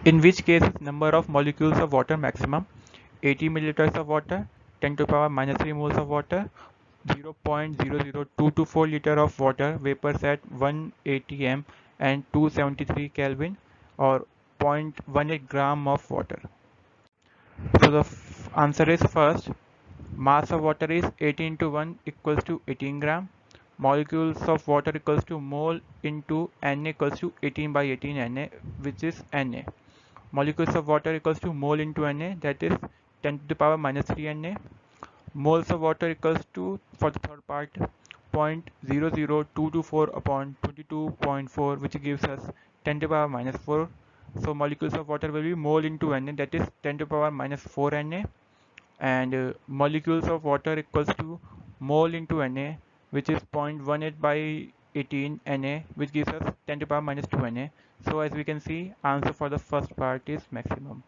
In which case number of molecules of water maximum 80 milliliters of water, 10 to the power minus 3 moles of water, 0.00224 liter of water vapors at 1 atm and 273 Kelvin, or 0.18 gram of water. So the answer is first, mass of water is 18 into 1 equals to 18 gram. Molecules of water equals to mole into Na equals to 18 by 18 Na, which is Na. Molecules of water equals to mole into Na, that is 10 to the power minus 3 Na. Moles of water equals to, for the third part, 0.00224 upon 22.4, which gives us 10 to the power minus 4. So molecules of water will be mole into Na, that is 10 to the power minus 4 Na. And molecules of water equals to mole into Na, which is 0.18 by 18 Na, which gives us 10 to the power minus 2 Na. So as we can see, answer for the first part is maximum.